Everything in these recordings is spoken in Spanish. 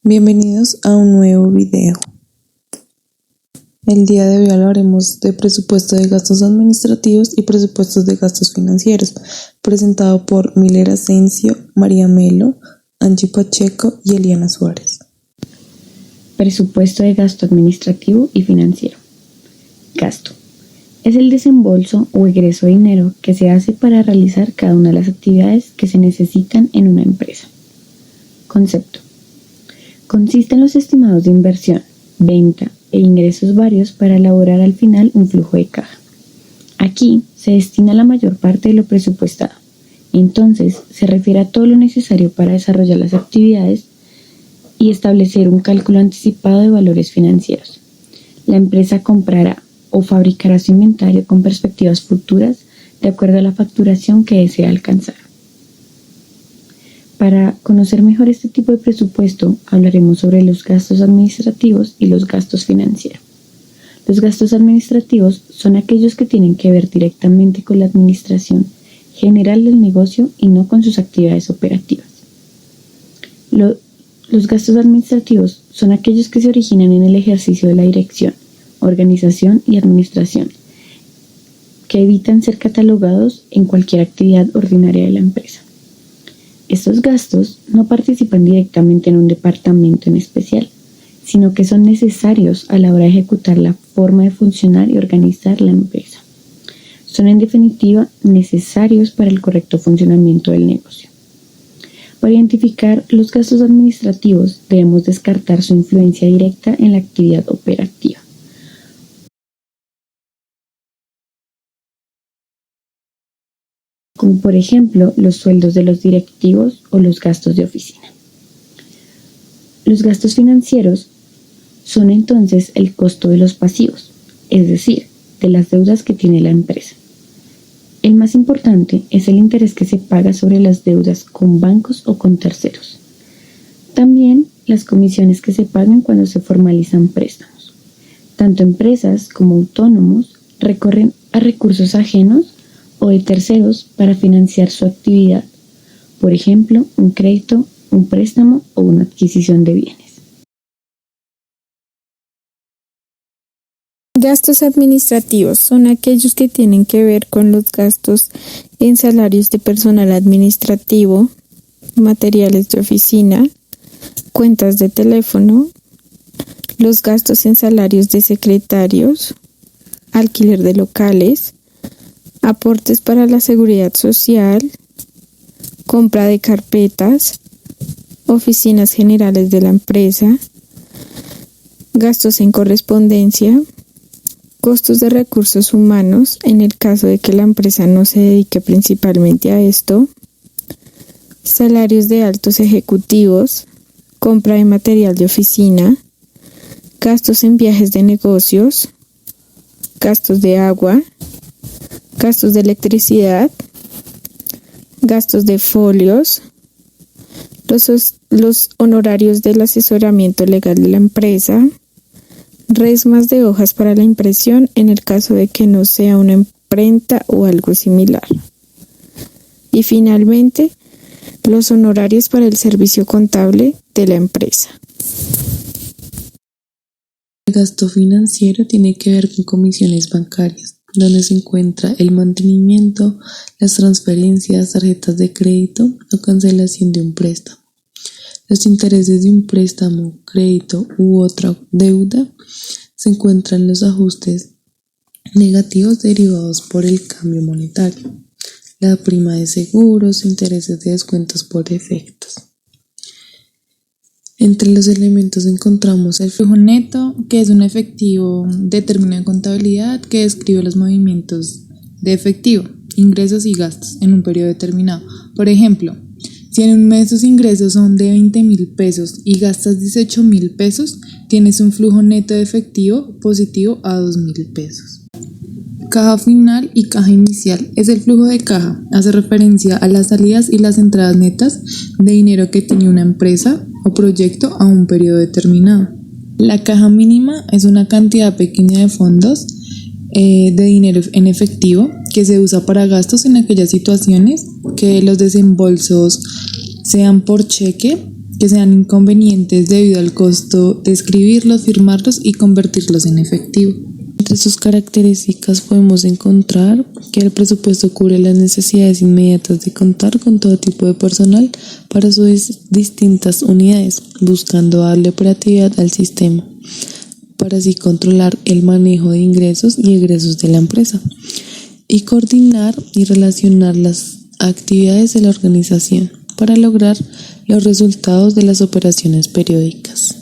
Bienvenidos a un nuevo video. El día de hoy hablaremos de presupuesto de gastos administrativos y presupuestos de gastos financieros, presentado por Miller Asensio, María Melo, Angie Pacheco y Eliana Suárez. Presupuesto de gasto administrativo y financiero. Gasto. Es el desembolso o egreso de dinero que se hace para realizar cada una de las actividades que se necesitan en una empresa. Concepto. Consiste en los estimados de inversión, venta e ingresos varios para elaborar al final un flujo de caja. Aquí se destina la mayor parte de lo presupuestado. Entonces se refiere a todo lo necesario para desarrollar las actividades y establecer un cálculo anticipado de valores financieros. La empresa comprará o fabricará su inventario con perspectivas futuras de acuerdo a la facturación que desea alcanzar. Para conocer mejor este tipo de presupuesto, hablaremos sobre los gastos administrativos y los gastos financieros. Los gastos administrativos son aquellos que tienen que ver directamente con la administración general del negocio y no con sus actividades operativas. Los gastos administrativos son aquellos que se originan en el ejercicio de la dirección, organización y administración, que evitan ser catalogados en cualquier actividad ordinaria de la empresa. Estos gastos no participan directamente en un departamento en especial, sino que son necesarios a la hora de ejecutar la forma de funcionar y organizar la empresa. Son en definitiva necesarios para el correcto funcionamiento del negocio. Para identificar los gastos administrativos debemos descartar su influencia directa en la actividad operativa. Como por ejemplo los sueldos de los directivos o los gastos de oficina. Los gastos financieros son entonces el costo de los pasivos, es decir, de las deudas que tiene la empresa. El más importante es el interés que se paga sobre las deudas con bancos o con terceros. También las comisiones que se pagan cuando se formalizan préstamos. Tanto empresas como autónomos recurren a recursos ajenos o de terceros para financiar su actividad, por ejemplo, un crédito, un préstamo o una adquisición de bienes. Gastos administrativos son aquellos que tienen que ver con los gastos en salarios de personal administrativo, materiales de oficina, cuentas de teléfono, los gastos en salarios de secretarios, alquiler de locales, aportes para la seguridad social, compra de carpetas, oficinas generales de la empresa, gastos en correspondencia, costos de recursos humanos en el caso de que la empresa no se dedique principalmente a esto, salarios de altos ejecutivos, compra de material de oficina, gastos en viajes de negocios, gastos de agua, gastos de electricidad, gastos de folios, los honorarios del asesoramiento legal de la empresa, resmas de hojas para la impresión en el caso de que no sea una imprenta o algo similar. Y finalmente, los honorarios para el servicio contable de la empresa. El gasto financiero tiene que ver con comisiones bancarias, donde se encuentra el mantenimiento, las transferencias, tarjetas de crédito o cancelación de un préstamo. Los intereses de un préstamo, crédito u otra deuda se encuentran los ajustes negativos derivados por el cambio monetario, la prima de seguros, intereses de descuentos por efectos. Entre los elementos encontramos el flujo neto, que es un efectivo de término de contabilidad que describe los movimientos de efectivo, ingresos y gastos en un periodo determinado. Por ejemplo, si en un mes tus ingresos son de 20,000 pesos y gastas 18,000 pesos, tienes un flujo neto de efectivo positivo a 2,000 pesos. Caja final y caja inicial es el flujo de caja. Hace referencia a las salidas y las entradas netas de dinero que tiene una empresa o proyecto a un periodo determinado. La caja mínima es una cantidad pequeña de fondos de dinero en efectivo que se usa para gastos en aquellas situaciones que los desembolsos sean por cheque que sean inconvenientes debido al costo de escribirlos, firmarlos y convertirlos en efectivo. Entre sus características podemos encontrar que el presupuesto cubre las necesidades inmediatas de contar con todo tipo de personal para sus distintas unidades, buscando darle operatividad al sistema, para así controlar el manejo de ingresos y egresos de la empresa y coordinar y relacionar las actividades de la organización para lograr los resultados de las operaciones periódicas.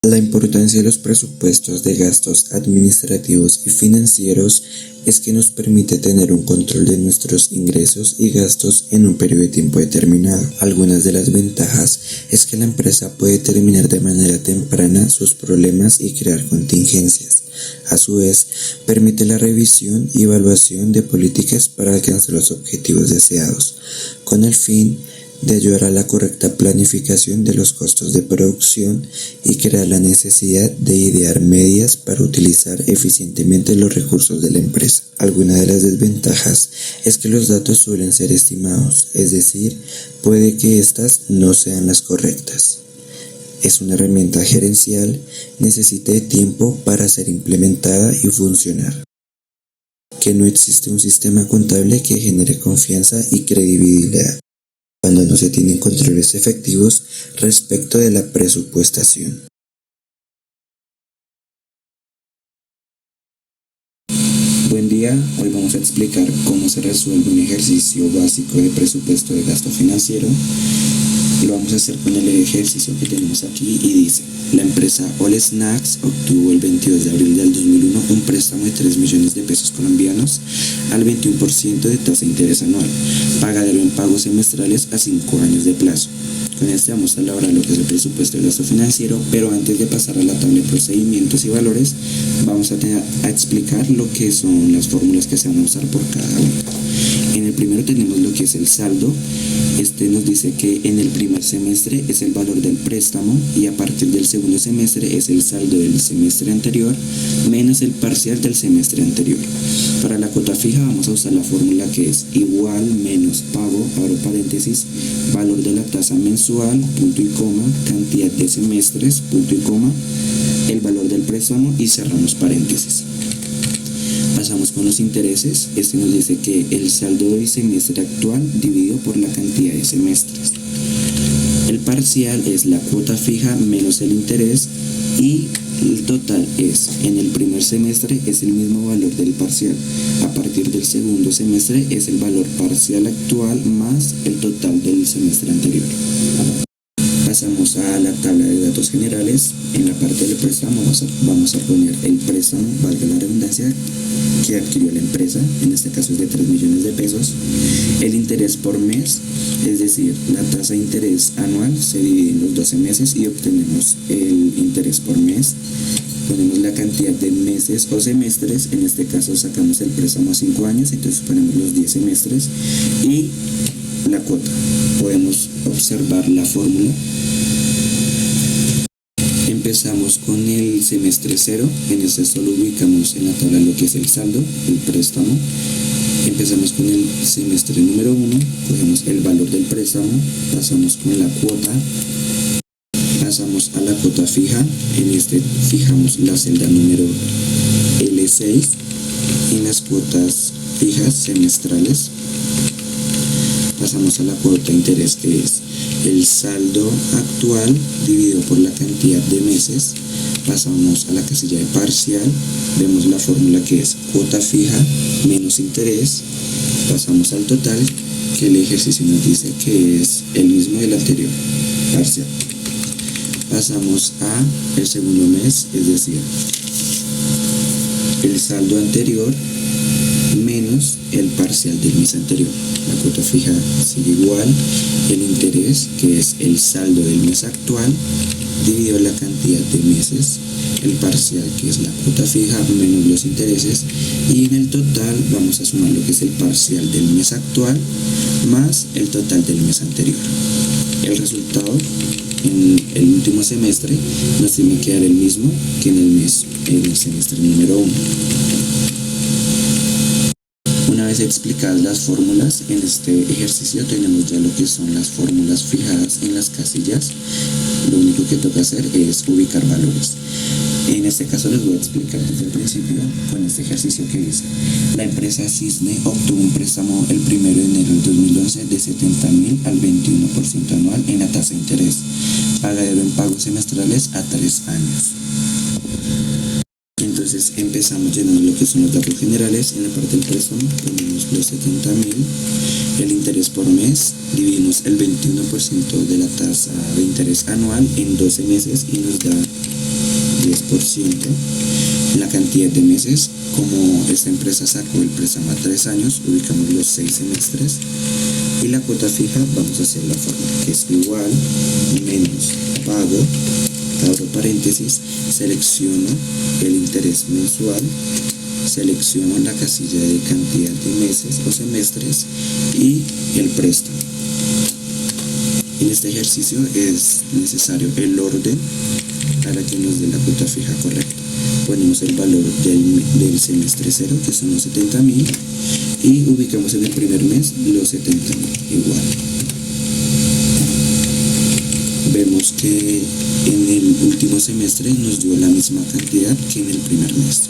La importancia de los presupuestos de gastos administrativos y financieros es que nos permite tener un control de nuestros ingresos y gastos en un periodo de tiempo determinado. Algunas de las ventajas es que la empresa puede determinar de manera temprana sus problemas y crear contingencias. A su vez, permite la revisión y evaluación de políticas para alcanzar los objetivos deseados, con el fin de ayudar a la correcta planificación de los costos de producción y crear la necesidad de idear medidas para utilizar eficientemente los recursos de la empresa. Alguna de las desventajas es que los datos suelen ser estimados, es decir, puede que éstas no sean las correctas. Es una herramienta gerencial, necesita de tiempo para ser implementada y funcionar. Que no existe un sistema contable que genere confianza y credibilidad cuando no se tienen controles efectivos respecto de la presupuestación. Buen día, hoy vamos a explicar cómo se resuelve un ejercicio básico de presupuesto de gasto financiero. Lo vamos a hacer con el ejercicio que tenemos aquí y dice: la empresa All Snacks obtuvo el 22 de abril del 2001 un préstamo de 3 millones de pesos colombianos al 21% de tasa de interés anual, pagadero en pagos semestrales a 5 años de plazo. Con este vamos a elaborar lo que es el presupuesto de gasto financiero, pero antes de pasar a la tabla de procedimientos y valores, vamos a explicar lo que son las fórmulas que se van a usar por cada uno. En el primero tenemos lo que es el saldo. Este nos dice que en el primer semestre es el valor del préstamo y a partir del segundo semestre es el saldo del semestre anterior menos el parcial del semestre anterior. Para la cuota fija vamos a usar la fórmula que es igual menos pago, abro paréntesis, valor de la tasa mensual, punto y coma, cantidad de semestres, punto y coma, el valor del préstamo y cerramos paréntesis. Pasamos con los intereses. Este nos dice que el saldo del semestre actual dividido por la cantidad de semestres. El parcial es la cuota fija menos el interés y el total es, en el primer semestre es el mismo valor del parcial. A partir del segundo semestre es el valor parcial actual más el total del semestre anterior. Pasamos a la tabla de datos generales. En la parte del préstamo vamos a poner el préstamo, valga la redundancia, que adquirió la empresa, en este caso es de 3 millones de pesos. El interés por mes, es decir, la tasa de interés anual se divide en los 12 meses y obtenemos el interés por mes. Ponemos la cantidad de meses o semestres, en este caso sacamos el préstamo a 5 años, entonces ponemos los 10 semestres y la cuota. Podemos observar la fórmula. Empezamos con el semestre 0, en este solo ubicamos en la tabla lo que es el saldo, el préstamo. Empezamos con el semestre número 1, cogemos el valor del préstamo, pasamos con la cuota, pasamos a la cuota fija, en este fijamos la celda número L6, en las cuotas fijas semestrales. Pasamos a la cuota de interés, que es el saldo actual dividido por la cantidad de meses. Pasamos a la casilla de parcial, vemos la fórmula que es cuota fija menos interés. Pasamos al total, que el ejercicio nos dice que es el mismo del anterior, parcial. Pasamos a el segundo mes, es decir, el saldo anterior menos el parcial del mes anterior. La cuota fija sigue igual, el interés, que es el saldo del mes actual, dividido la cantidad de meses, el parcial, que es la cuota fija, menos los intereses, y en el total vamos a sumar lo que es el parcial del mes actual, más el total del mes anterior. El resultado en el último semestre nos tiene que dar el mismo que en el semestre número 1. Una vez vez explicadas las fórmulas, en este ejercicio tenemos ya lo que son las fórmulas fijadas en las casillas. Lo único que toca hacer es ubicar valores. En este caso les voy a explicar desde el principio con este ejercicio que dice: la empresa Cisne obtuvo un préstamo el 1 de enero del 2011 de 70.000 al 21% anual en la tasa de interés, pagadero en pagos semestrales a 3 años. Entonces empezamos llenando lo que son los datos generales. En la parte del préstamo ponemos los 70.000, el interés por mes, dividimos el 21% de la tasa de interés anual en 12 meses y nos da 10%. La cantidad de meses, como esta empresa sacó el préstamo a 3 años, ubicamos los 6 semestres. Y la cuota fija, vamos a hacer la fórmula, que es igual menos pago, abro paréntesis, selecciono el interés mensual, selecciono la casilla de cantidad de meses o semestres y el préstamo. En este ejercicio es necesario el orden para que nos dé la cuota fija correcta. Ponemos el valor del semestre 0, que son los 70.000, y ubicamos en el primer mes los 70.000 igual. Vemos que en el último semestre nos dio la misma cantidad que en el primer mes.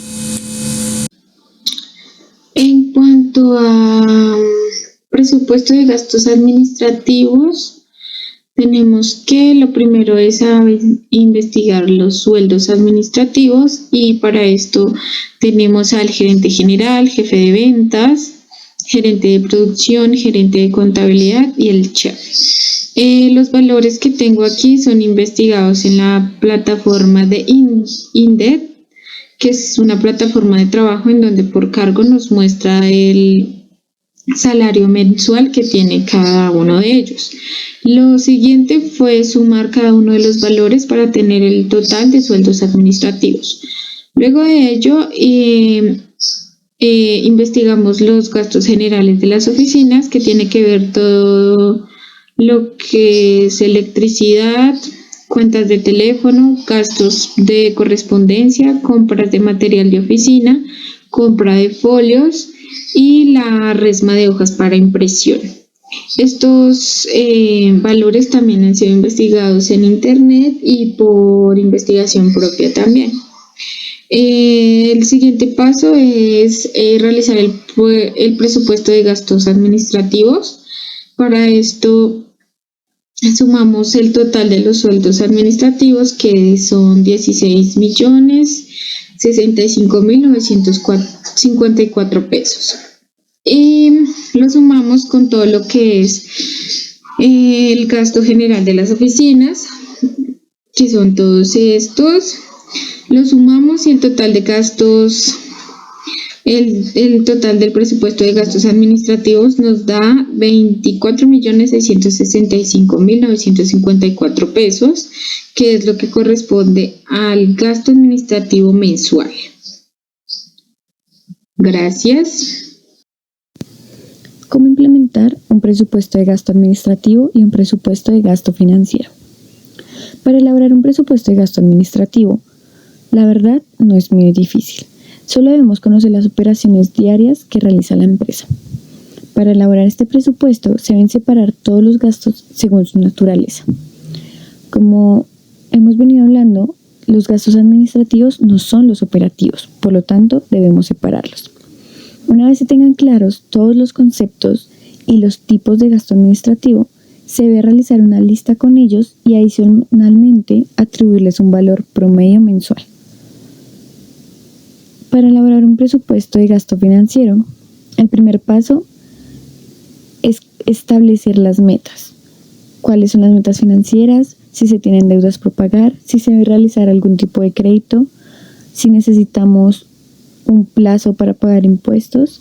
En cuanto a presupuesto de gastos administrativos, tenemos que lo primero es investigar los sueldos administrativos, y para esto tenemos al gerente general, jefe de ventas, gerente de producción, gerente de contabilidad y el chef. Los valores que tengo aquí son investigados en la plataforma de INDET, que es una plataforma de trabajo en donde por cargo nos muestra el salario mensual que tiene cada uno de ellos. Lo siguiente fue sumar cada uno de los valores para tener el total de sueldos administrativos. Luego de ello, investigamos los gastos generales de las oficinas, que tiene que ver todo lo que es electricidad, cuentas de teléfono, gastos de correspondencia, compras de material de oficina, compra de folios y la resma de hojas para impresión. Estos valores también han sido investigados en internet y por investigación propia también. El siguiente paso es realizar el presupuesto de gastos administrativos. Para esto sumamos el total de los sueldos administrativos, que son 16.065.954 pesos. Y lo sumamos con todo lo que es el gasto general de las oficinas, que son todos estos. Lo sumamos y el total de gastos, el total del presupuesto de gastos administrativos nos da 24.665.954 pesos, que es lo que corresponde al gasto administrativo mensual. Gracias. ¿Cómo implementar un presupuesto de gasto administrativo y un presupuesto de gasto financiero? Para elaborar un presupuesto de gasto administrativo, la verdad no es muy difícil. Solo debemos conocer las operaciones diarias que realiza la empresa. Para elaborar este presupuesto se deben separar todos los gastos según su naturaleza. Como hemos venido hablando, los gastos administrativos no son los operativos, por lo tanto debemos separarlos. Una vez se tengan claros todos los conceptos y los tipos de gasto administrativo, se debe realizar una lista con ellos y adicionalmente atribuirles un valor promedio mensual. Para elaborar un presupuesto de gasto financiero, el primer paso es establecer las metas. ¿Cuáles son las metas financieras? Si se tienen deudas por pagar, si se debe realizar algún tipo de crédito, si necesitamos un plazo para pagar impuestos.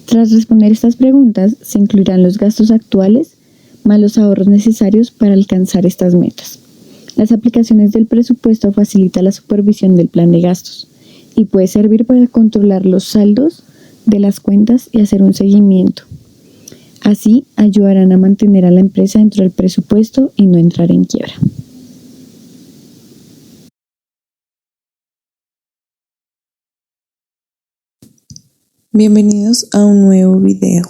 Tras responder estas preguntas, se incluirán los gastos actuales más los ahorros necesarios para alcanzar estas metas. Las aplicaciones del presupuesto facilitan la supervisión del plan de gastos y puede servir para controlar los saldos de las cuentas y hacer un seguimiento. Así ayudarán a mantener a la empresa dentro del presupuesto y no entrar en quiebra. Bienvenidos a un nuevo video.